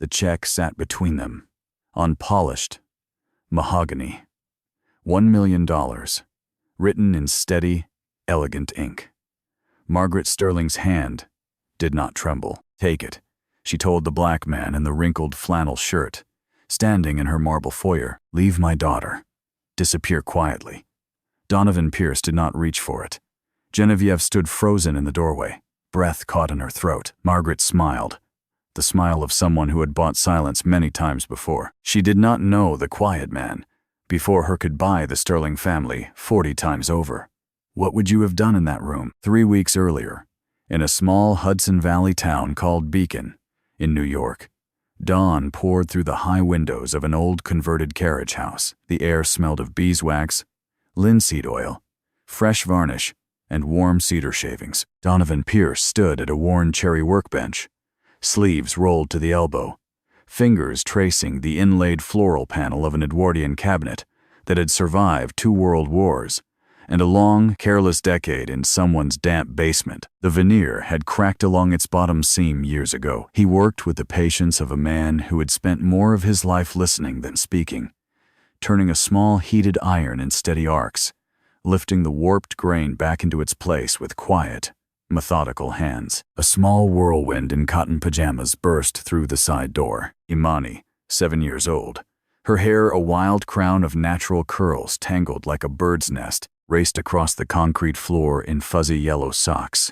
The check sat between them, unpolished, mahogany. $1 million, written in steady, elegant ink. Margaret Sterling's hand did not tremble. "Take it," she told the black man in the wrinkled flannel shirt, standing in her marble foyer. "Leave my daughter. Disappear quietly." Donovan Pierce did not reach for it. Genevieve stood frozen in the doorway, breath caught in her throat. Margaret smiled, the smile of someone who had bought silence many times before. She did not know the quiet man before her could buy the Sterling family 40 times over. What would you have done in that room? 3 weeks earlier, in a small Hudson Valley town called Beacon, in New York, dawn poured through the high windows of an old converted carriage house. The air smelled of beeswax, linseed oil, fresh varnish, and warm cedar shavings. Donovan Pierce stood at a worn cherry workbench, sleeves rolled to the elbow, fingers tracing the inlaid floral panel of an Edwardian cabinet that had survived 2 world wars and a long, careless decade in someone's damp basement. The veneer had cracked along its bottom seam years ago. He worked with the patience of a man who had spent more of his life listening than speaking, turning a small heated iron in steady arcs, lifting the warped grain back into its place with quiet, methodical hands. A small whirlwind in cotton pajamas burst through the side door. Imani, 7 years old, her hair a wild crown of natural curls tangled like a bird's nest, raced across the concrete floor in fuzzy yellow socks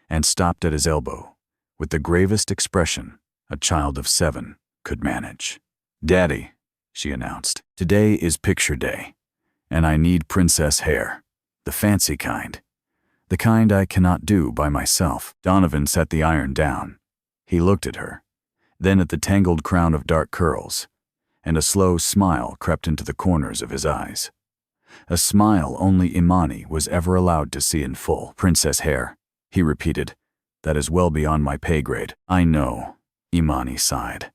and stopped at his elbow with the gravest expression a child of 7 could manage. "Daddy," she announced, "today is picture day, and I need princess hair, the fancy kind. The kind I cannot do by myself." Donovan set the iron down. He looked at her, then at the tangled crown of dark curls, and a slow smile crept into the corners of his eyes. A smile only Imani was ever allowed to see in full. "Princess hair," he repeated. "That is well beyond my pay grade." "I know," Imani sighed,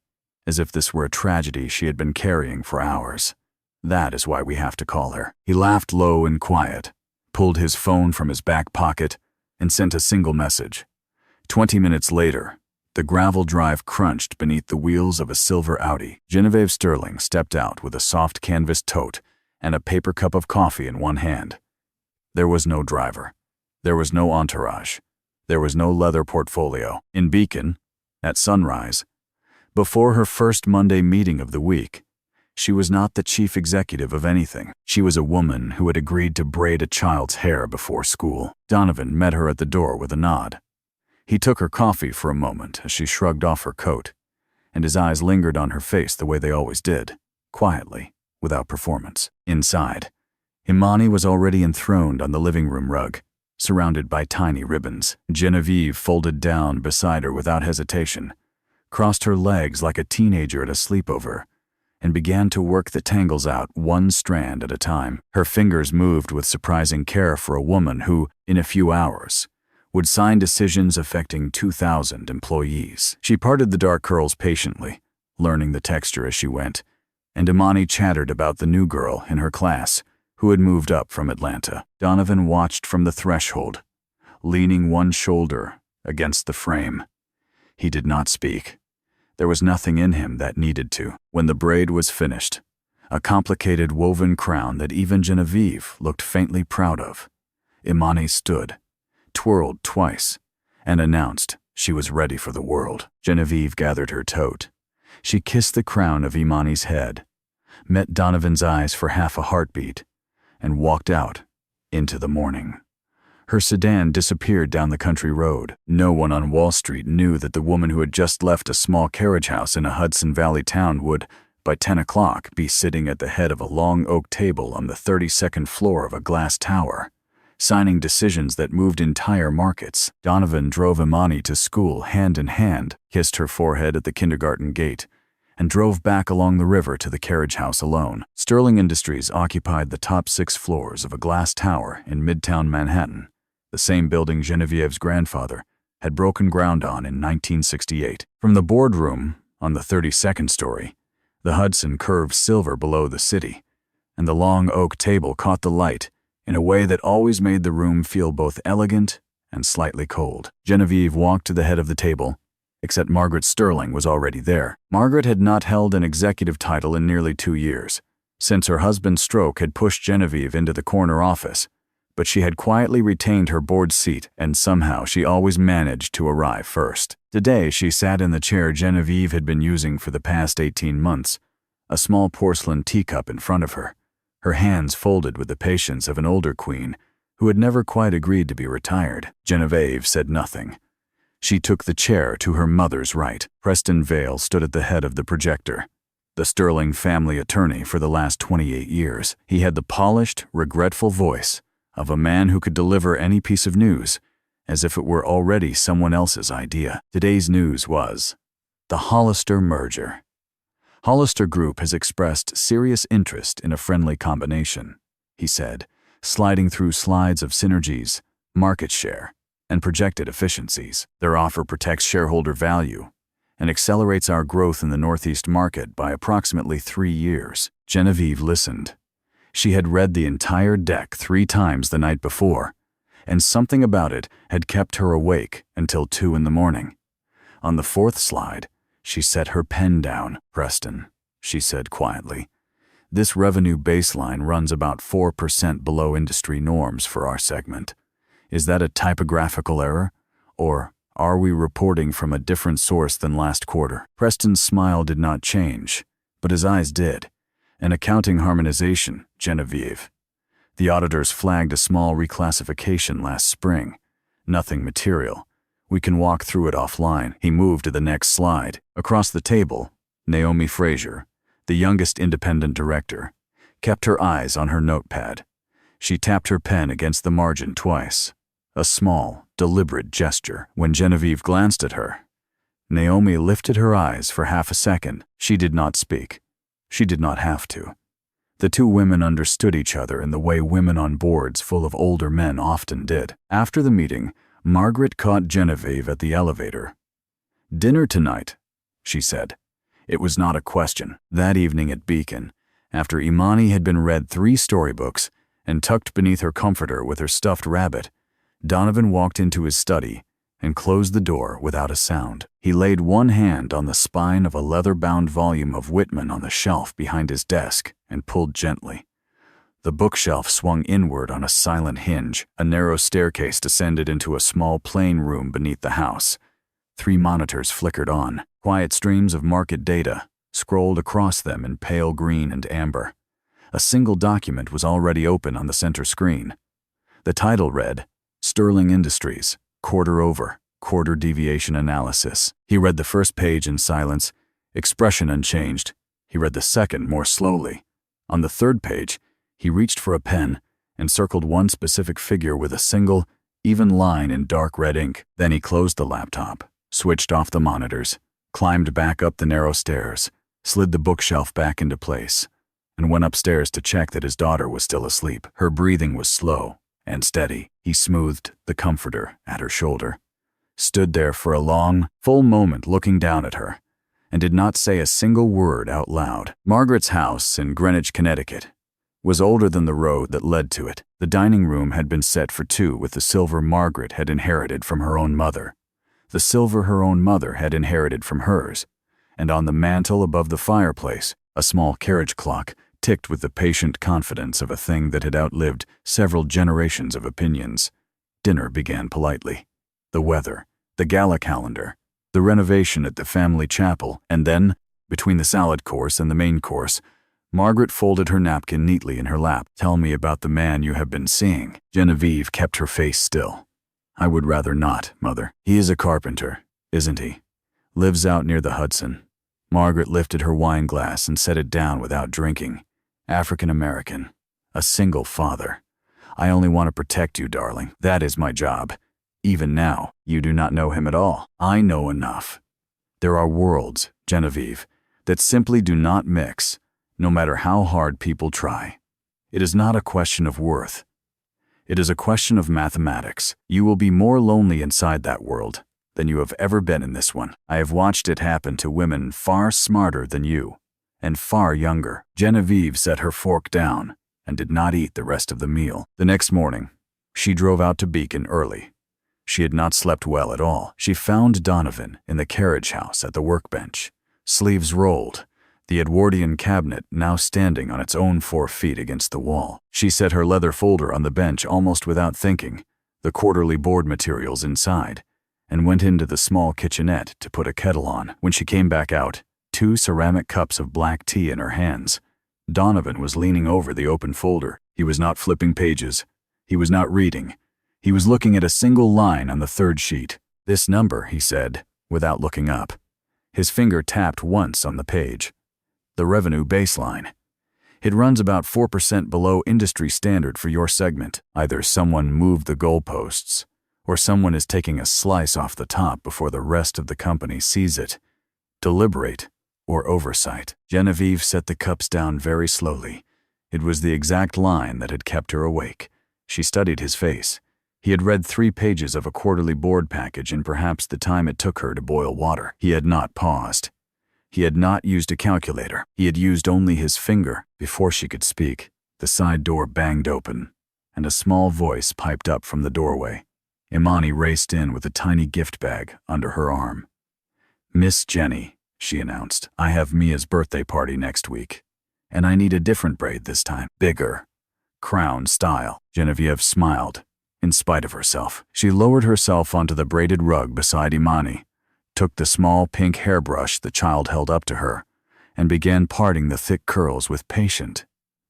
as if this were a tragedy she had been carrying for hours. "That is why we have to call her." He laughed low and quiet, pulled his phone from his back pocket, and sent a single message. 20 minutes later, the gravel drive crunched beneath the wheels of a silver Audi. Genevieve Sterling stepped out with a soft canvas tote and a paper cup of coffee in one hand. There was no driver. There was no entourage. There was no leather portfolio. In Beacon, at sunrise, before her first Monday meeting of the week, she was not the chief executive of anything. She was a woman who had agreed to braid a child's hair before school. Donovan met her at the door with a nod. He took her coffee for a moment as she shrugged off her coat, and his eyes lingered on her face the way they always did, quietly, without performance. Inside, Imani was already enthroned on the living room rug, surrounded by tiny ribbons. Genevieve folded down beside her without hesitation, crossed her legs like a teenager at a sleepover, and began to work the tangles out one strand at a time. Her fingers moved with surprising care for a woman who, in a few hours, would sign decisions affecting 2,000 employees. She parted the dark curls patiently, learning the texture as she went, and Imani chattered about the new girl in her class who had moved up from Atlanta. Donovan watched from the threshold, leaning one shoulder against the frame. He did not speak. There was nothing in him that needed to. When the braid was finished, a complicated woven crown that even Genevieve looked faintly proud of, Imani stood, twirled twice, and announced she was ready for the world. Genevieve gathered her tote. She kissed the crown of Imani's head, met Donovan's eyes for half a heartbeat, and walked out into the morning. Her sedan disappeared down the country road. No one on Wall Street knew that the woman who had just left a small carriage house in a Hudson Valley town would, by 10 o'clock, be sitting at the head of a long oak table on the 32nd floor of a glass tower, signing decisions that moved entire markets. Donovan drove Imani to school hand in hand, kissed her forehead at the kindergarten gate, and drove back along the river to the carriage house alone. Sterling Industries occupied the top 6 floors of a glass tower in Midtown Manhattan, the same building Genevieve's grandfather had broken ground on in 1968. From the boardroom on the 32nd story, the Hudson curved silver below the city, and the long oak table caught the light in a way that always made the room feel both elegant and slightly cold. Genevieve walked to the head of the table, except Margaret Sterling was already there. Margaret had not held an executive title in nearly 2 years, since her husband's stroke had pushed Genevieve into the corner office, but she had quietly retained her board seat, and somehow she always managed to arrive first. Today she sat in the chair Genevieve had been using for the past 18 months, a small porcelain teacup in front of her, her hands folded with the patience of an older queen who had never quite agreed to be retired. Genevieve said nothing. She took the chair to her mother's right. Preston Vale stood at the head of the projector, the Sterling family attorney for the last 28 years. He had the polished, regretful voice of a man who could deliver any piece of news as if it were already someone else's idea. Today's news was the Hollister merger. Hollister Group has expressed serious interest in a friendly combination, he said, sliding through slides of synergies, market share, and projected efficiencies. Their offer protects shareholder value and accelerates our growth in the Northeast market by approximately 3 years. Genevieve listened. She had read the entire deck 3 times the night before, and something about it had kept her awake until 2 in the morning. On the 4th slide, she set her pen down. "Preston," she said quietly, "this revenue baseline runs about 4% below industry norms for our segment. Is that a typographical error, or are we reporting from a different source than last quarter?" Preston's smile did not change, but his eyes did. "An accounting harmonization, Genevieve. The auditors flagged a small reclassification last spring. Nothing material. We can walk through it offline." He moved to the next slide. Across the table, Naomi Fraser, the youngest independent director, kept her eyes on her notepad. She tapped her pen against the margin twice, a small, deliberate gesture. When Genevieve glanced at her, Naomi lifted her eyes for half a second. She did not speak. She did not have to. The two women understood each other in the way women on boards full of older men often did. After the meeting, Margaret caught Genevieve at the elevator. "Dinner tonight," she said. It was not a question. That evening at Beacon, after Imani had been read 3 storybooks and tucked beneath her comforter with her stuffed rabbit, Donovan walked into his study and closed the door without a sound. He laid one hand on the spine of a leather-bound volume of Whitman on the shelf behind his desk and pulled gently. The bookshelf swung inward on a silent hinge. A narrow staircase descended into a small plain room beneath the house. 3 monitors flickered on. Quiet streams of market data scrolled across them in pale green and amber. A single document was already open on the center screen. The title read, "Sterling Industries, Quarter-over-Quarter Deviation Analysis." He read the first page in silence, expression unchanged. He read the second more slowly. On the 3rd page, he reached for a pen and circled one specific figure with a single, even line in dark red ink. Then he closed the laptop, switched off the monitors, climbed back up the narrow stairs, slid the bookshelf back into place, and went upstairs to check that his daughter was still asleep. Her breathing was slow and steady. He smoothed the comforter at her shoulder, stood there for a long, full moment looking down at her, and did not say a single word out loud. Margaret's house in Greenwich, Connecticut, was older than the road that led to it. The dining room had been set for 2 with the silver Margaret had inherited from her own mother, the silver her own mother had inherited from hers, and on the mantel above the fireplace, a small carriage clock ticked with the patient confidence of a thing that had outlived several generations of opinions. Dinner began politely. The weather, the gala calendar, the renovation at the family chapel, and then, between the salad course and the main course, Margaret folded her napkin neatly in her lap. "Tell me about the man you have been seeing." Genevieve kept her face still. "I would rather not, Mother. He is a carpenter, isn't he? Lives out near the Hudson." Margaret lifted her wine glass and set it down without drinking. "African American. A single father. I only want to protect you, darling. That is my job. Even now, you do not know him at all. I know enough. There are worlds, Genevieve, that simply do not mix, no matter how hard people try. It is not a question of worth. It is a question of mathematics. You will be more lonely inside that world than you have ever been in this one. I have watched it happen to women far smarter than you, and far younger." Genevieve set her fork down and did not eat the rest of the meal. The next morning, she drove out to Beacon early. She had not slept well at all. She found Donovan in the carriage house at the workbench, sleeves rolled, the Edwardian cabinet now standing on its own 4 feet against the wall. She set her leather folder on the bench almost without thinking, the quarterly board materials inside, and went into the small kitchenette to put a kettle on. When she came back out, 2 ceramic cups of black tea in her hands, Donovan was leaning over the open folder. He was not flipping pages. He was not reading. He was looking at a single line on the 3rd sheet. "This number," he said, without looking up. His finger tapped once on the page. "The revenue baseline. It runs about 4% below industry standard for your segment. Either someone moved the goalposts, or someone is taking a slice off the top before the rest of the company sees it. Deliberate or oversight." Genevieve set the cups down very slowly. It was the exact line that had kept her awake. She studied his face. He had read 3 pages of a quarterly board package in perhaps the time it took her to boil water. He had not paused. He had not used a calculator. He had used only his finger. Before she could speak, the side door banged open, and a small voice piped up from the doorway. Imani raced in with a tiny gift bag under her arm. "Miss Jenny," she announced, "I have Mia's birthday party next week, and I need a different braid this time. Bigger. Crown style." Genevieve smiled, in spite of herself. She lowered herself onto the braided rug beside Imani, took the small pink hairbrush the child held up to her, and began parting the thick curls with patient,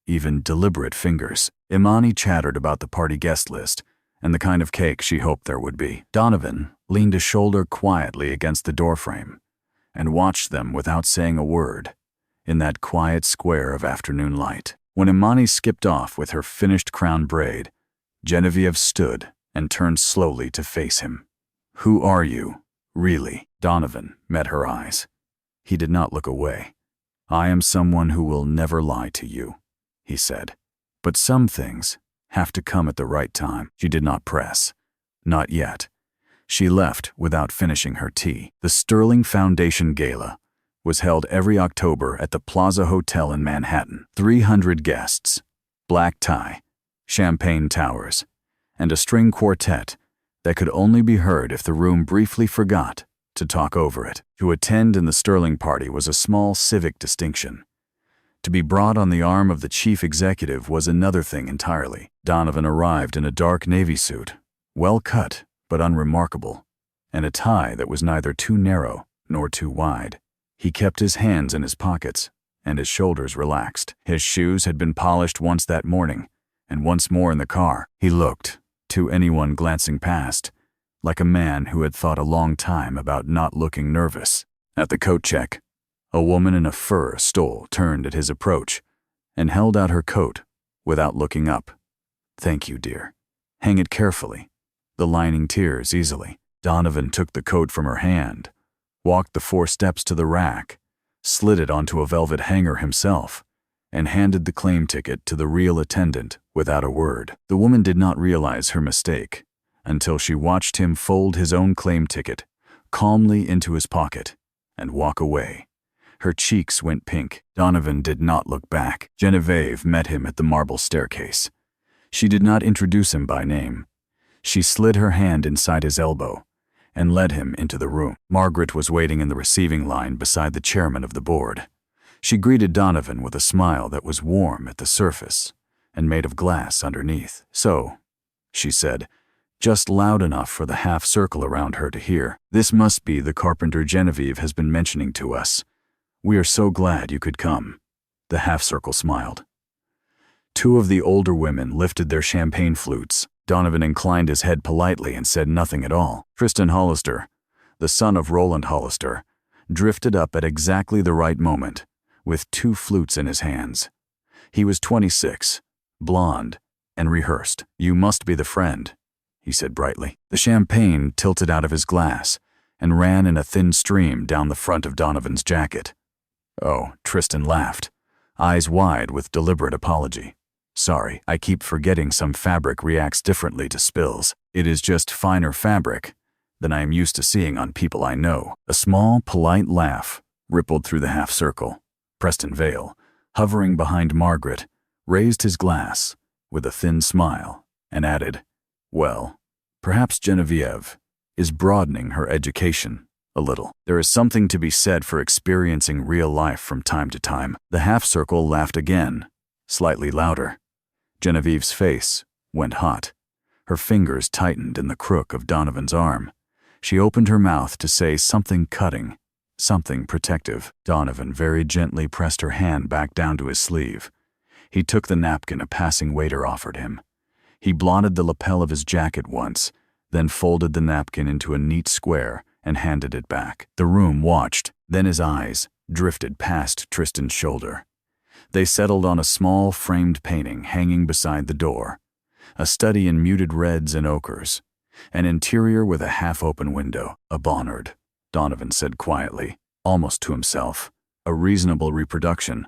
even deliberate fingers. Imani chattered about the party guest list and the kind of cake she hoped there would be. Donovan leaned a shoulder quietly against the doorframe and watched them without saying a word in that quiet square of afternoon light. When Imani skipped off with her finished crown braid, Genevieve stood and turned slowly to face him. "Who are you, really?" Donovan met her eyes. He did not look away. "I am someone who will never lie to you," he said. "But some things have to come at the right time." She did not press. Not yet. She left without finishing her tea. The Sterling Foundation Gala was held every October at the Plaza Hotel in Manhattan. 300 guests, black tie, champagne towers, and a string quartet that could only be heard if the room briefly forgot to talk over it. To attend in the Sterling party was a small civic distinction. To be brought on the arm of the chief executive was another thing entirely. Donovan arrived in a dark navy suit, well cut but unremarkable, and a tie that was neither too narrow nor too wide. He kept his hands in his pockets, and his shoulders relaxed. His shoes had been polished once that morning, and once more in the car. He looked, to anyone glancing past, like a man who had thought a long time about not looking nervous. At the coat check, a woman in a fur stole turned at his approach and held out her coat without looking up. "Thank you, dear. Hang it carefully. The lining tears easily." Donovan took the coat from her hand, walked the 4 steps to the rack, slid it onto a velvet hanger himself, and handed the claim ticket to the real attendant without a word. The woman did not realize her mistake until she watched him fold his own claim ticket calmly into his pocket and walk away. Her cheeks went pink. Donovan did not look back. Genevieve met him at the marble staircase. She did not introduce him by name. She slid her hand inside his elbow and led him into the room. Margaret was waiting in the receiving line beside the chairman of the board. She greeted Donovan with a smile that was warm at the surface and made of glass underneath. "So," she said, just loud enough for the half circle around her to hear, "this must be the carpenter Genevieve has been mentioning to us. We are so glad you could come." The half circle smiled. 2 of the older women lifted their champagne flutes. Donovan inclined his head politely and said nothing at all. Tristan Hollister, the son of Roland Hollister, drifted up at exactly the right moment, with 2 flutes in his hands. He was 26, blonde, and rehearsed. "You must be the friend," he said brightly. The champagne tilted out of his glass and ran in a thin stream down the front of Donovan's jacket. "Oh," Tristan laughed, eyes wide with deliberate apology. "Sorry, I keep forgetting some fabric reacts differently to spills. It is just finer fabric than I am used to seeing on people I know." A small, polite laugh rippled through the half circle. Preston Vale, hovering behind Margaret, raised his glass with a thin smile and added, "Well, Perhaps Genevieve is broadening her education a little. There is something to be said for experiencing real life from time to time. The half-circle laughed again, slightly louder. Genevieve's face went hot. Her fingers tightened in the crook of Donovan's arm. She opened her mouth to say something cutting, something protective. Donovan very gently pressed her hand back down to his sleeve. He took the napkin a passing waiter offered him. He blotted the lapel of his jacket once, then folded the napkin into a neat square and handed it back. The room watched, then his eyes drifted past Tristan's shoulder. They settled on a small framed painting hanging beside the door, a study in muted reds and ochres, an interior with a half-open window. A Bonnard, Donovan said quietly, almost to himself. A reasonable reproduction,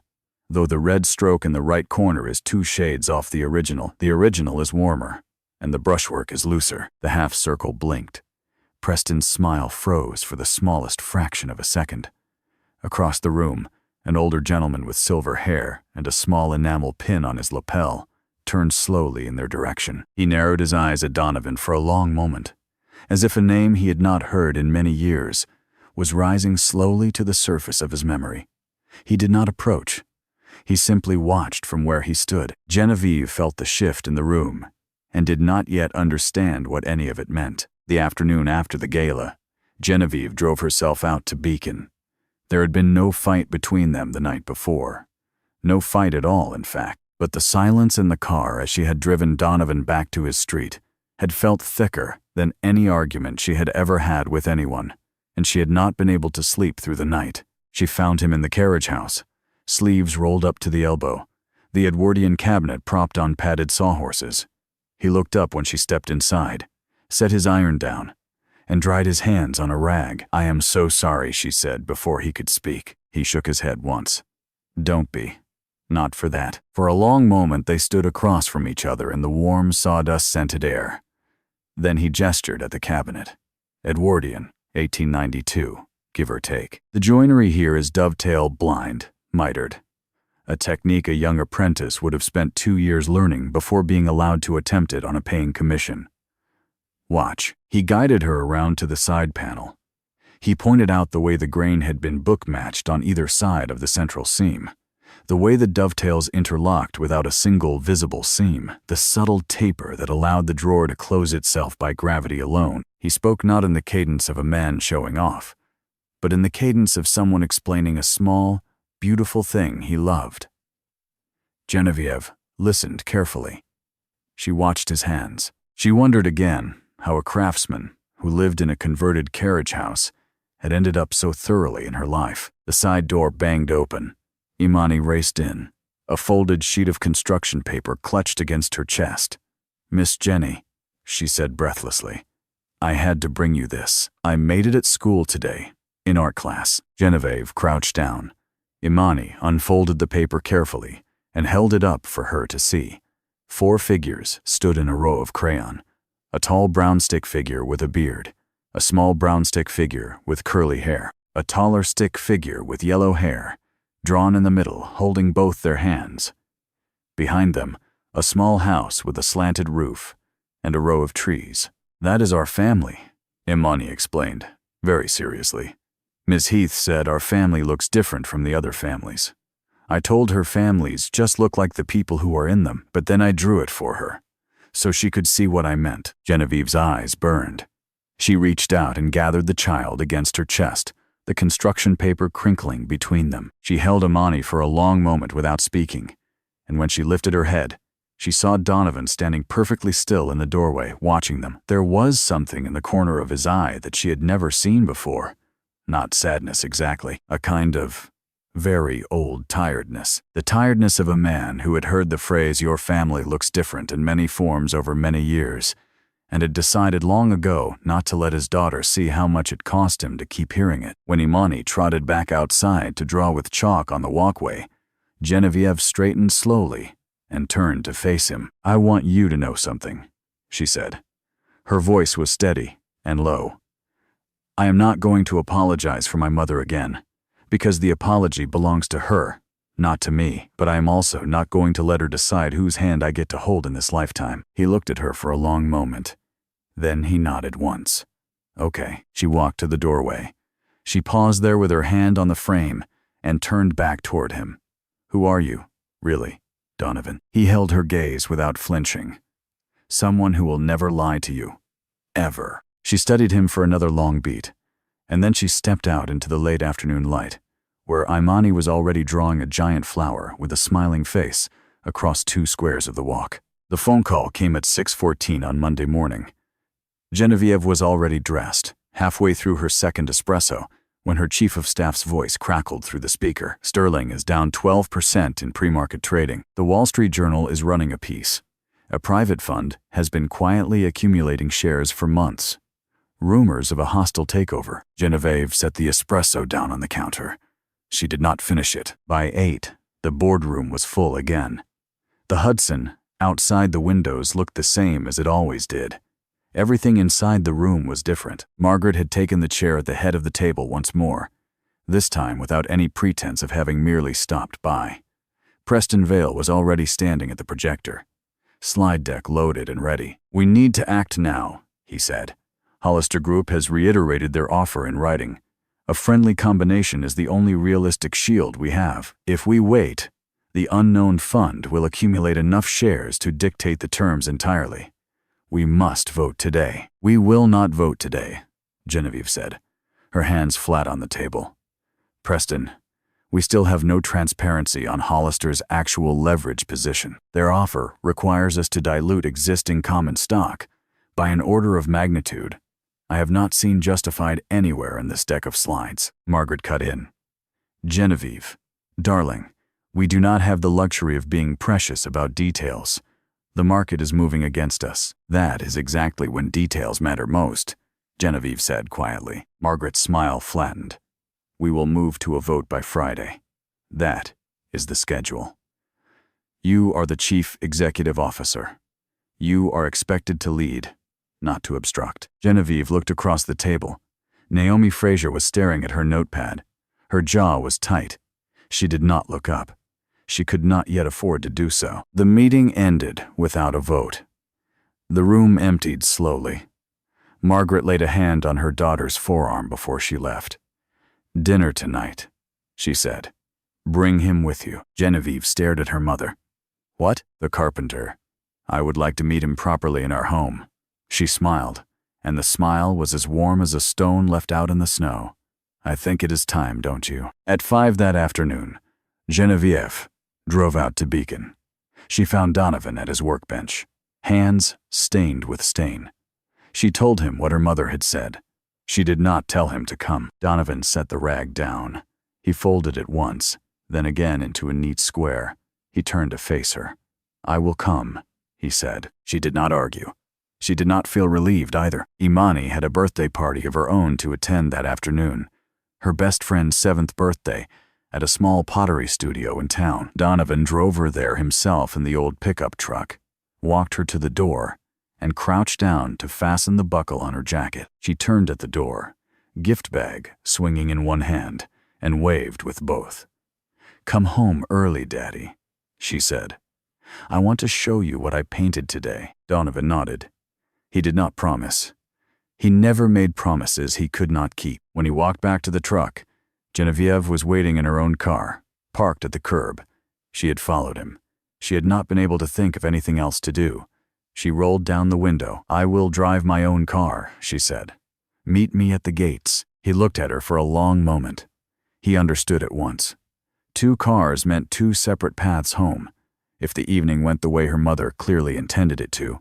though the red stroke in the right corner is 2 shades off the original. The original is warmer, and the brushwork is looser. The half-circle blinked. Preston's smile froze for the smallest fraction of a second. Across the room, an older gentleman with silver hair and a small enamel pin on his lapel turned slowly in their direction. He narrowed his eyes at Donovan for a long moment, as if a name he had not heard in many years was rising slowly to the surface of his memory. He did not approach. He simply watched from where he stood. Genevieve felt the shift in the room and did not yet understand what any of it meant. The afternoon after the gala, Genevieve drove herself out to Beacon. There had been no fight between them the night before. No fight at all, in fact. But the silence in the car as she had driven Donovan back to his street had felt thicker than any argument she had ever had with anyone, and she had not been able to sleep through the night. She found him in the carriage house, sleeves rolled up to the elbow, the Edwardian cabinet propped on padded sawhorses. He looked up when she stepped inside, set his iron down, and dried his hands on a rag. "I am so sorry," she said before he could speak. He shook his head once. "Don't be. Not for that." For a long moment they stood across from each other in the warm sawdust-scented air. Then he gestured at the cabinet. "Edwardian, 1892, give or take. The joinery here is dovetail blind, mitered, a technique a young apprentice would have spent 2 years learning before being allowed to attempt it on a paying commission. Watch." He guided her around to the side panel. He pointed out the way the grain had been book-matched on either side of the central seam, the way the dovetails interlocked without a single visible seam, the subtle taper that allowed the drawer to close itself by gravity alone. He spoke not in the cadence of a man showing off, but in the cadence of someone explaining a small, beautiful thing he loved. Genevieve listened carefully. She watched his hands. She wondered again how a craftsman who lived in a converted carriage house had ended up so thoroughly in her life. The side door banged open. Imani raced in, a folded sheet of construction paper clutched against her chest. "Miss Jenny," she said breathlessly, "I had to bring you this. I made it at school today, in art class." Genevieve crouched down. Imani unfolded the paper carefully and held it up for her to see. 4 figures stood in a row of crayon. A tall brown stick figure with a beard, a small brown stick figure with curly hair, a taller stick figure with yellow hair, drawn in the middle, holding both their hands. Behind them, a small house with a slanted roof and a row of trees. "That is our family," Imani explained, very seriously. "Miss Heath said our family looks different from the other families. I told her families just look like the people who are in them, but then I drew it for her, so she could see what I meant." Genevieve's eyes burned. She reached out and gathered the child against her chest, the construction paper crinkling between them. She held Imani for a long moment without speaking, and when she lifted her head, she saw Donovan standing perfectly still in the doorway, watching them. There was something in the corner of his eye that she had never seen before. Not sadness exactly, a kind of very old tiredness. The tiredness of a man who had heard the phrase "your family looks different" in many forms over many years, and had decided long ago not to let his daughter see how much it cost him to keep hearing it. When Imani trotted back outside to draw with chalk on the walkway, Genevieve straightened slowly and turned to face him. "I want you to know something," she said. Her voice was steady and low. "I am not going to apologize for my mother again, because the apology belongs to her, not to me, but I am also not going to let her decide whose hand I get to hold in this lifetime." He looked at her for a long moment. Then he nodded once. Okay. She walked to the doorway. She paused there with her hand on the frame and turned back toward him. Who are you, really, Donovan? He held her gaze without flinching. Someone who will never lie to you. Ever. She studied him for another long beat, and then she stepped out into the late afternoon light, where Imani was already drawing a giant flower with a smiling face across 2 squares of the walk. The phone call came at 6:14 on Monday morning. Genevieve was already dressed, halfway through her second espresso, when her chief of staff's voice crackled through the speaker. Sterling is down 12% in pre-market trading. The Wall Street Journal is running a piece. A private fund has been quietly accumulating shares for months. Rumors of a hostile takeover. Genevieve set the espresso down on the counter. She did not finish it. By 8, the boardroom was full again. The Hudson, outside the windows, looked the same as it always did. Everything inside the room was different. Margaret had taken the chair at the head of the table once more, this time without any pretense of having merely stopped by. Preston Vale was already standing at the projector, slide deck loaded and ready. We need to act now, he said. Hollister Group has reiterated their offer in writing. A friendly combination is the only realistic shield we have. If we wait, the unknown fund will accumulate enough shares to dictate the terms entirely. We must vote today. We will not vote today, Genevieve said, her hands flat on the table. Preston, we still have no transparency on Hollister's actual leverage position. Their offer requires us to dilute existing common stock by an order of magnitude I have not seen justified anywhere in this deck of slides. Margaret cut in. Genevieve, darling, we do not have the luxury of being precious about details. The market is moving against us. That is exactly when details matter most, Genevieve said quietly. Margaret's smile flattened. We will move to a vote by Friday. That is the schedule. You are the chief executive officer. You are expected to lead, not to obstruct. Genevieve looked across the table. Naomi Fraser was staring at her notepad. Her jaw was tight. She did not look up. She could not yet afford to do so. The meeting ended without a vote. The room emptied slowly. Margaret laid a hand on her daughter's forearm before she left. Dinner tonight, she said. Bring him with you. Genevieve stared at her mother. What? The carpenter. I would like to meet him properly in our home. She smiled, and the smile was as warm as a stone left out in the snow. I think it is time, don't you? At 5 that afternoon, Genevieve drove out to Beacon. She found Donovan at his workbench, hands stained with stain. She told him what her mother had said. She did not tell him to come. Donovan set the rag down. He folded it once, then again into a neat square. He turned to face her. I will come, he said. She did not argue. She did not feel relieved either. Imani had a birthday party of her own to attend that afternoon. Her best friend's 7th birthday, at a small pottery studio in town. Donovan drove her there himself in the old pickup truck, walked her to the door, and crouched down to fasten the buckle on her jacket. She turned at the door, gift bag swinging in one hand, and waved with both. Come home early, Daddy, she said. I want to show you what I painted today. Donovan nodded. He did not promise. He never made promises he could not keep. When he walked back to the truck, Genevieve was waiting in her own car, parked at the curb. She had followed him. She had not been able to think of anything else to do. She rolled down the window. I will drive my own car, she said. Meet me at the gates. He looked at her for a long moment. He understood at once. 2 cars meant 2 separate paths home, if the evening went the way her mother clearly intended it to.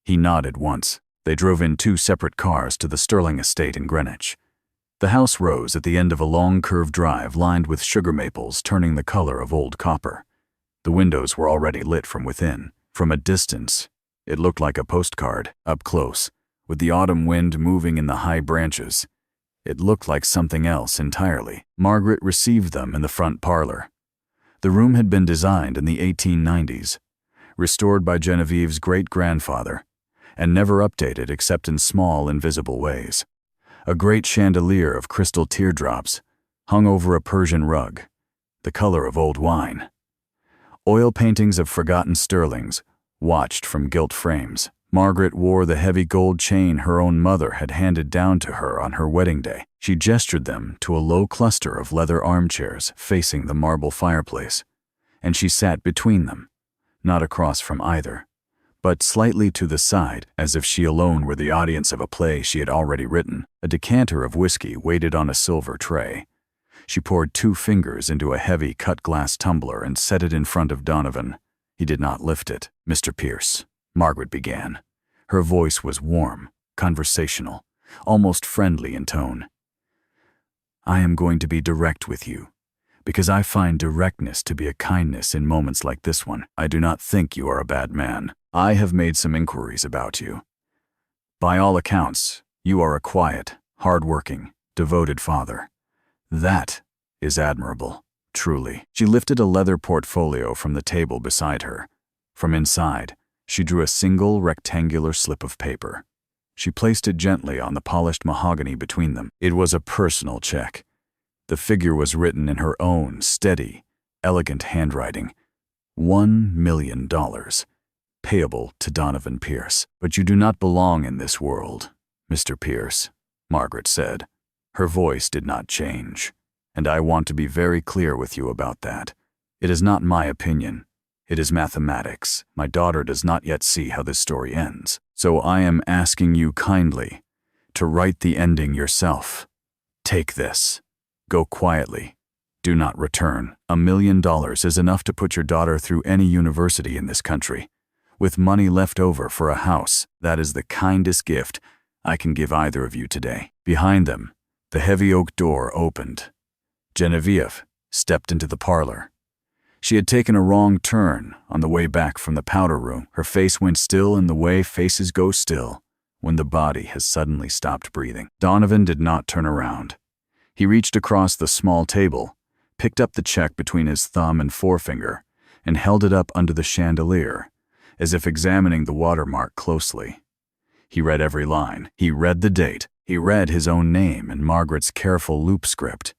He nodded once. They drove in 2 separate cars to the Sterling estate in Greenwich. The house rose at the end of a long curved drive lined with sugar maples turning the color of old copper. The windows were already lit from within. From a distance, it looked like a postcard. Up close, with the autumn wind moving in the high branches, it looked like something else entirely. Margaret received them in the front parlor. The room had been designed in the 1890s, restored by Genevieve's great-grandfather, and never updated except in small, invisible ways. A great chandelier of crystal teardrops hung over a Persian rug, the color of old wine. Oil paintings of forgotten Sterlings watched from gilt frames, Margaret wore the heavy gold chain her own mother had handed down to her on her wedding day. She gestured them to a low cluster of leather armchairs facing the marble fireplace, and she sat between them, not across from either, but slightly to the side, as if she alone were the audience of a play she had already written. A decanter of whiskey waited on a silver tray. She poured 2 fingers into a heavy cut-glass tumbler and set it in front of Donovan. He did not lift it. "Mr. Pierce," Margaret began. Her voice was warm, conversational, almost friendly in tone. "I am going to be direct with you, because I find directness to be a kindness in moments like this one. I do not think you are a bad man. I have made some inquiries about you. By all accounts, you are a quiet, hard-working, devoted father. That is admirable, truly." She lifted a leather portfolio from the table beside her. From inside, she drew a single rectangular slip of paper. She placed it gently on the polished mahogany between them. It was a personal check. The figure was written in her own steady, elegant handwriting. $1 million, payable to Donovan Pierce. "But you do not belong in this world, Mr. Pierce," Margaret said. Her voice did not change, and I want to be very clear with you about that. It is not my opinion. It is mathematics. My daughter does not yet see how this story ends. So I am asking you kindly to write the ending yourself. Take this. Go quietly. Do not return. $1 million is enough to put your daughter through any university in this country. With money left over for a house, that is the kindest gift I can give either of you today." Behind them, the heavy oak door opened. Genevieve stepped into the parlor. She had taken a wrong turn on the way back from the powder room. Her face went still in the way faces go still when the body has suddenly stopped breathing. Donovan did not turn around. He reached across the small table, picked up the check between his thumb and forefinger, and held it up under the chandelier, as if examining the watermark closely. He read every line. He read the date. He read his own name and Margaret's careful loop script.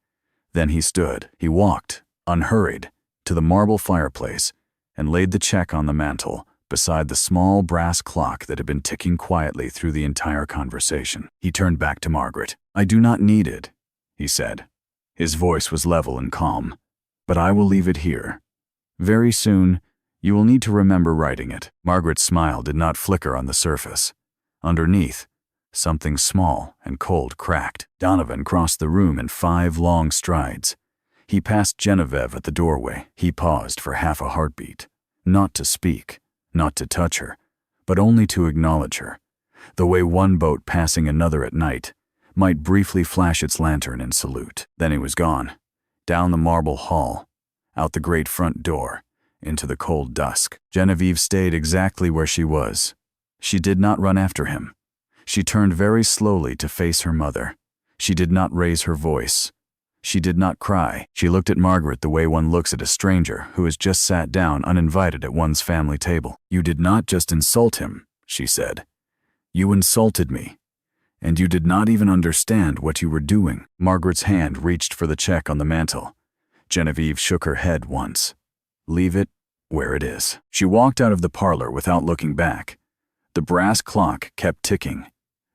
Then he stood. He walked, unhurried, to the marble fireplace and laid the check on the mantel beside the small brass clock that had been ticking quietly through the entire conversation. He turned back to Margaret. "I do not need it," he said. His voice was level and calm. "But I will leave it here. Very soon, you will need to remember writing it." Margaret's smile did not flicker on the surface. Underneath, something small and cold cracked. Donovan crossed the room in 5 long strides. He passed Genevieve at the doorway. He paused for half a heartbeat, not to speak, not to touch her, but only to acknowledge her, the way one boat passing another at night might briefly flash its lantern in salute. Then he was gone, down the marble hall, out the great front door, into the cold dusk. Genevieve stayed exactly where she was. She did not run after him. She turned very slowly to face her mother. She did not raise her voice. She did not cry. She looked at Margaret the way one looks at a stranger who has just sat down uninvited at one's family table. "You did not just insult him," she said. "You insulted me. And you did not even understand what you were doing." Margaret's hand reached for the check on the mantel. Genevieve shook her head once. "Leave it where it is." She walked out of the parlor without looking back. The brass clock kept ticking.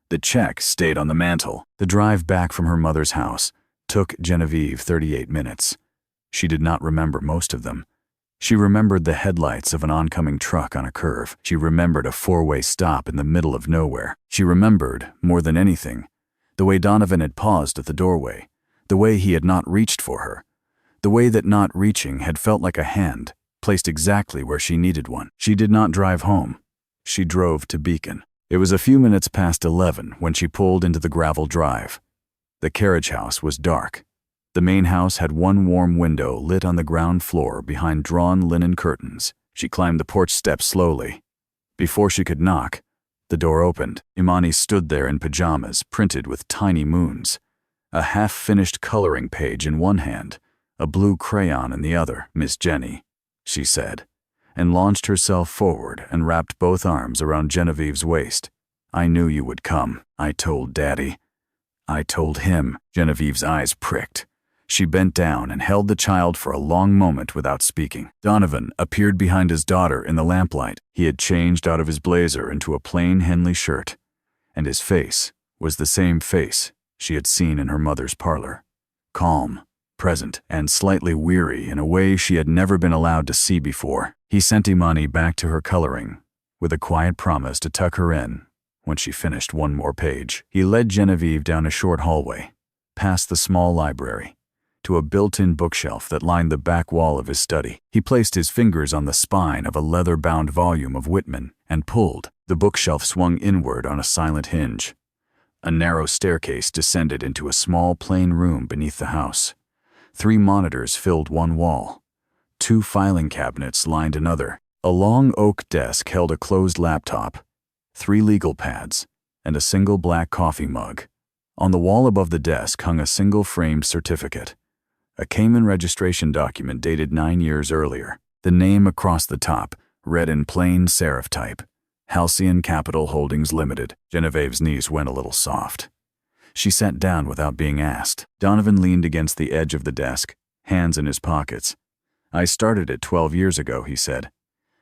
The check stayed on the mantel. The drive back from her mother's house took Genevieve 38 minutes. She did not remember most of them. She remembered the headlights of an oncoming truck on a curve. She remembered a 4-way stop in the middle of nowhere. She remembered, more than anything, the way Donovan had paused at the doorway, the way he had not reached for her, the way that not reaching had felt like a hand placed exactly where she needed one. She did not drive home. She drove to Beacon. It was a few minutes past 11 when she pulled into the gravel drive. The carriage house was dark. The main house had one warm window lit on the ground floor behind drawn linen curtains. She climbed the porch steps slowly. Before she could knock, the door opened. Imani stood there in pajamas printed with tiny moons, a half-finished coloring page in one hand, a blue crayon in the other. "Miss Jenny," she said, and launched herself forward and wrapped both arms around Genevieve's waist. "I knew you would come. I told Daddy. I told him." Genevieve's eyes pricked. She bent down and held the child for a long moment without speaking. Donovan appeared behind his daughter in the lamplight. He had changed out of his blazer into a plain Henley shirt, and his face was the same face she had seen in her mother's parlor. Calm, present, and slightly weary in a way she had never been allowed to see before. He sent Imani back to her coloring, with a quiet promise to tuck her in when she finished one more page. He led Genevieve down a short hallway, past the small library, to a built-in bookshelf that lined the back wall of his study. He placed his fingers on the spine of a leather-bound volume of Whitman and pulled. The bookshelf swung inward on a silent hinge. A narrow staircase descended into a small plain room beneath the house. 3 monitors filled one wall. 2 filing cabinets lined another. A long oak desk held a closed laptop, 3 legal pads, and a single black coffee mug. On the wall above the desk hung a single framed certificate, a Cayman registration document dated 9 years earlier. The name across the top read in plain serif type, Halcyon Capital Holdings Limited. Genevieve's knees went a little soft. She sat down without being asked. Donovan leaned against the edge of the desk, hands in his pockets. "I started it 12 years ago," he said,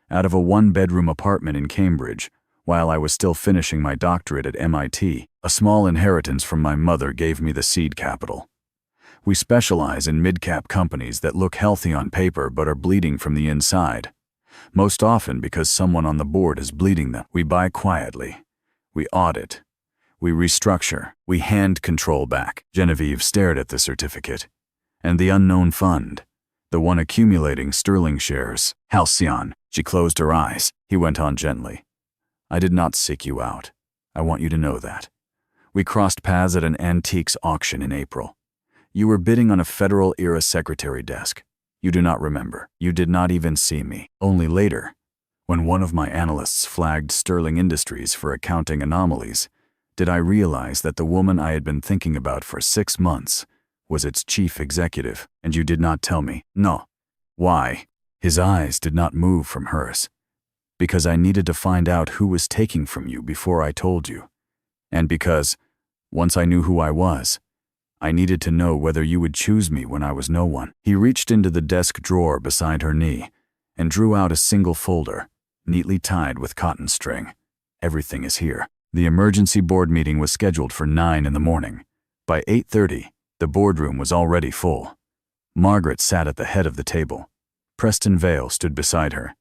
"out of a 1-bedroom apartment in Cambridge, while I was still finishing my doctorate at MIT. A small inheritance from my mother gave me the seed capital. We specialize in mid-cap companies that look healthy on paper but are bleeding from the inside. Most often because someone on the board is bleeding them. We buy quietly. We audit. We restructure. We hand control back." Genevieve stared at the certificate. "And the unknown fund, the one accumulating sterling shares." "Halcyon." She closed her eyes. He went on gently. "I did not seek you out. I want you to know that. We crossed paths at an antiques auction in April. You were bidding on a Federal-era secretary desk. You do not remember. You did not even see me. Only later, when one of my analysts flagged Sterling Industries for accounting anomalies, did I realize that the woman I had been thinking about for 6 months was its chief executive. And you did not tell me." "No." "Why?" His eyes did not move from hers. "Because I needed to find out who was taking from you before I told you. And because, once I knew who I was, I needed to know whether you would choose me when I was no one." He reached into the desk drawer beside her knee and drew out a single folder, neatly tied with cotton string. "Everything is here." The emergency board meeting was scheduled for 9 in the morning. By 8:30, the boardroom was already full. Margaret sat at the head of the table. Preston Vale stood beside her.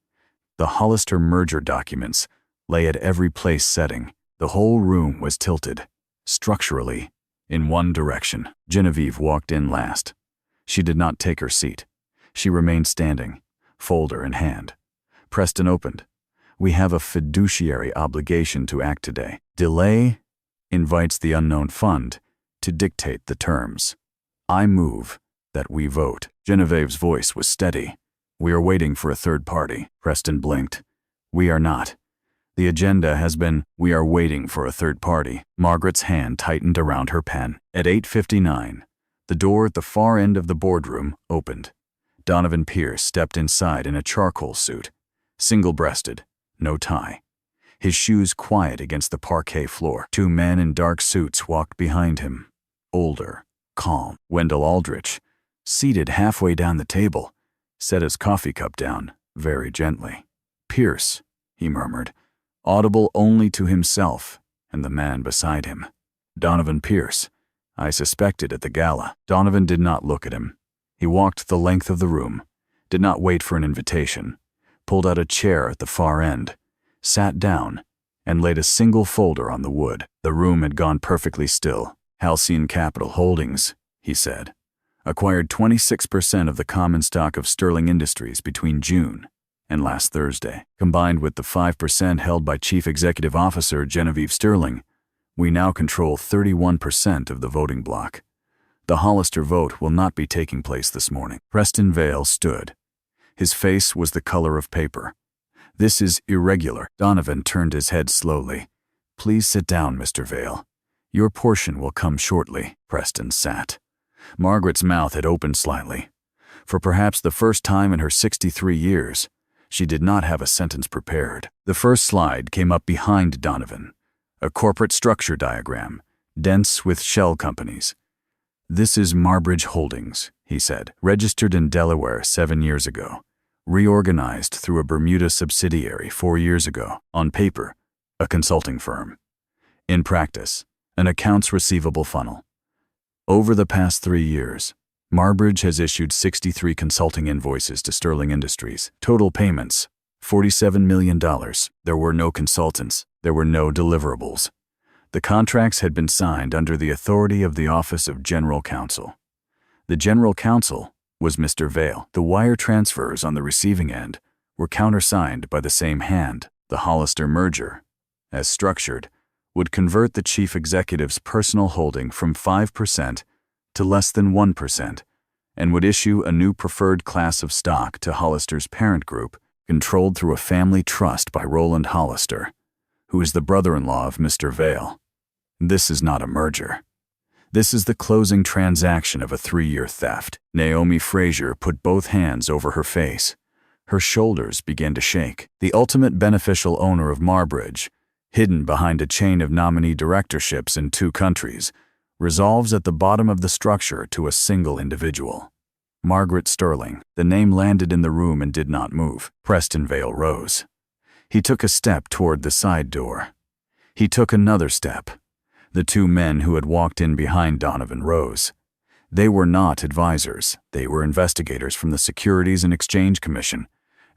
The Hollister merger documents lay at every place setting. The whole room was tilted, structurally, in one direction. Genevieve walked in last. She did not take her seat. She remained standing, folder in hand. Preston opened. "We have a fiduciary obligation to act today. Delay invites the unknown fund to dictate the terms. I move that we vote." Genevieve's voice was steady. "We are waiting for a third party." Preston blinked. "We are not. The agenda has been, we are waiting for a third party." Margaret's hand tightened around her pen. At 8:59, the door at the far end of the boardroom opened. Donovan Pierce stepped inside in a charcoal suit, single-breasted, no tie. His shoes quiet against the parquet floor. 2 men in dark suits walked behind him. Older, calm. Wendell Aldrich, seated halfway down the table, set his coffee cup down, very gently. "Pierce," he murmured, audible only to himself and the man beside him. "Donovan Pierce. I suspected at the gala." Donovan did not look at him. He walked the length of the room, did not wait for an invitation, pulled out a chair at the far end, sat down, and laid a single folder on the wood. The room had gone perfectly still. "Halcyon Capital Holdings," he said, "acquired 26% of the common stock of Sterling Industries between June and last Thursday. Combined with the 5% held by Chief Executive Officer Genevieve Sterling, we now control 31% of the voting bloc. The Hollister vote will not be taking place this morning." Preston Vale stood. His face was the color of paper. "This is irregular." Donovan turned his head slowly. "Please sit down, Mr. Vale. Your portion will come shortly." Preston sat. Margaret's mouth had opened slightly. For perhaps the first time in her 63 years, she did not have a sentence prepared. The first slide came up behind Donovan, a corporate structure diagram, dense with shell companies. "This is Marbridge Holdings," he said, "registered in Delaware 7 years ago, reorganized through a Bermuda subsidiary 4 years ago. On paper, a consulting firm. In practice, an accounts receivable funnel. Over the past 3 years, Marbridge has issued 63 consulting invoices to Sterling Industries. Total payments, $47 million. There were no consultants. There were no deliverables. The contracts had been signed under the authority of the Office of General Counsel. The General Counsel was Mr. Vail. The wire transfers on the receiving end were countersigned by the same hand. The Hollister merger, as structured, would convert the chief executive's personal holding from 5% to less than 1% and would issue a new preferred class of stock to Hollister's parent group, controlled through a family trust by Roland Hollister, who is the brother-in-law of Mr. Vail. This is not a merger. This is the closing transaction of a 3-year theft. Naomi Frazier put both hands over her face. Her shoulders began to shake. The ultimate beneficial owner of Marbridge, hidden behind a chain of nominee directorships in 2 countries, resolves at the bottom of the structure to a single individual. Margaret Sterling. The name landed in the room and did not move. Preston Vail rose. He took a step toward the side door. He took another step. The 2 men who had walked in behind Donovan rose. They were not advisors. They were investigators from the Securities and Exchange Commission,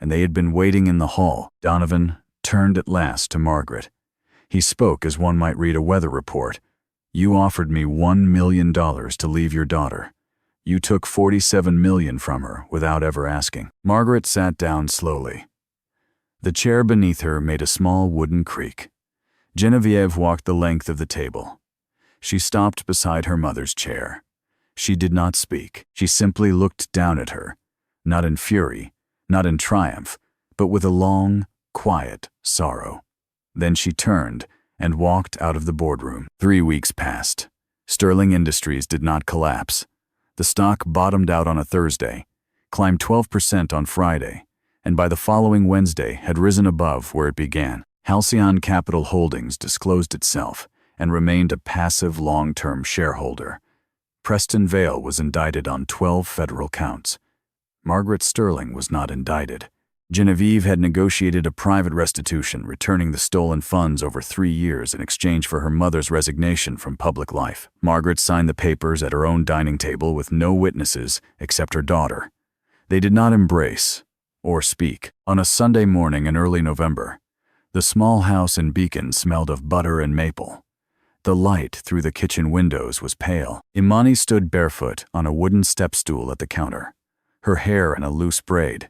and they had been waiting in the hall. Donovan turned at last to Margaret. He spoke as one might read a weather report. "You offered me $1 million to leave your daughter. You took $47 million from her without ever asking." Margaret sat down slowly. The chair beneath her made a small wooden creak. Genevieve walked the length of the table. She stopped beside her mother's chair. She did not speak. She simply looked down at her, not in fury, not in triumph, but with a long, quiet sorrow. Then she turned and walked out of the boardroom. 3 weeks passed. Sterling Industries did not collapse. The stock bottomed out on a Thursday, climbed 12% on Friday, and by the following Wednesday had risen above where it began. Halcyon Capital Holdings disclosed itself and remained a passive long-term shareholder. Preston Vail was indicted on 12 federal counts. Margaret Sterling was not indicted. Genevieve had negotiated a private restitution, returning the stolen funds over 3 years in exchange for her mother's resignation from public life. Margaret signed the papers at her own dining table with no witnesses except her daughter. They did not embrace or speak. On a Sunday morning in early November, the small house in Beacon smelled of butter and maple. The light through the kitchen windows was pale. Imani stood barefoot on a wooden step stool at the counter, her hair in a loose braid,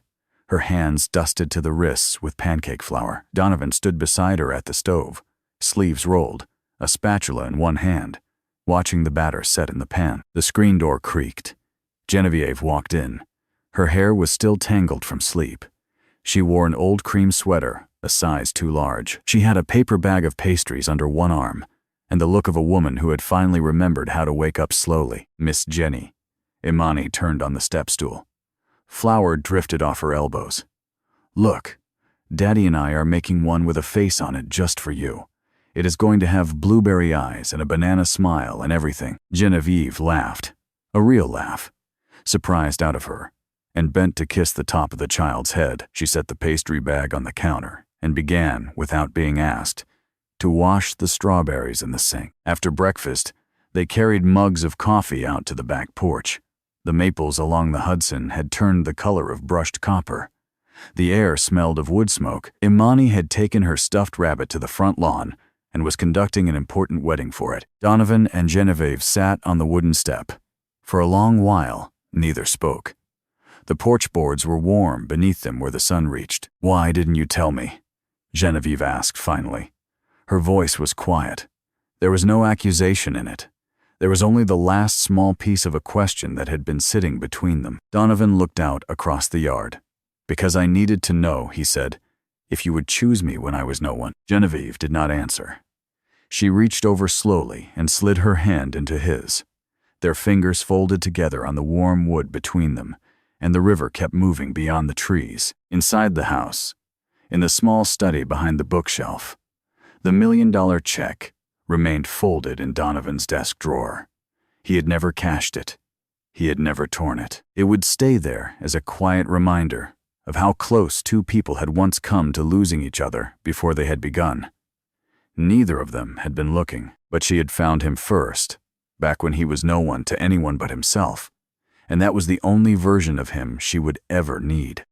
her hands dusted to the wrists with pancake flour. Donovan stood beside her at the stove, sleeves rolled, a spatula in one hand, watching the batter set in the pan. The screen door creaked. Genevieve walked in. Her hair was still tangled from sleep. She wore an old cream sweater, a size too large. She had a paper bag of pastries under one arm, and the look of a woman who had finally remembered how to wake up slowly. "Miss Jenny." Imani turned on the step stool. Flour drifted off her elbows. "Look, Daddy and I are making one with a face on it just for you. It is going to have blueberry eyes and a banana smile and everything." Genevieve laughed, a real laugh, surprised out of her, and bent to kiss the top of the child's head. She set the pastry bag on the counter and began, without being asked, to wash the strawberries in the sink. After breakfast, they carried mugs of coffee out to the back porch. The maples along the Hudson had turned the color of brushed copper. The air smelled of wood smoke. Imani had taken her stuffed rabbit to the front lawn and was conducting an important wedding for it. Donovan and Genevieve sat on the wooden step. For a long while, neither spoke. The porch boards were warm beneath them where the sun reached. "Why didn't you tell me?" Genevieve asked finally. Her voice was quiet. There was no accusation in it. There was only the last small piece of a question that had been sitting between them. Donovan looked out across the yard. "Because I needed to know," he said, "if you would choose me when I was no one." Genevieve did not answer. She reached over slowly and slid her hand into his. Their fingers folded together on the warm wood between them, and the river kept moving beyond the trees. Inside the house, in the small study behind the bookshelf, the $1 million check remained folded in Donovan's desk drawer. He had never cashed it. He had never torn it. It would stay there as a quiet reminder of how close two people had once come to losing each other before they had begun. Neither of them had been looking, but she had found him first, back when he was no one to anyone but himself, and that was the only version of him she would ever need.